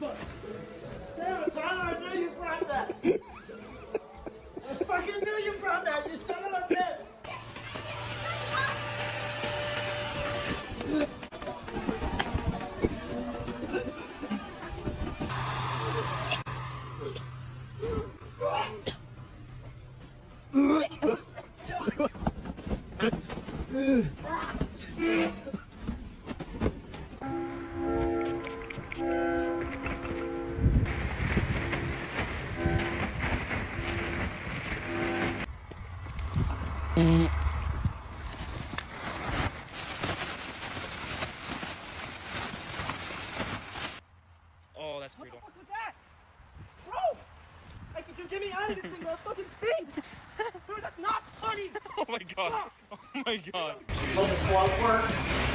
Damn it, Tyler, I knew you brought that. I fucking knew you brought that, you son of a bitch. Oh, that's pretty What was that? Bro! Hey, could you get me out of this thing, bro? It fucking stinks! Dude, that's not funny! Oh my god. Oh my god. Well, the swamp works.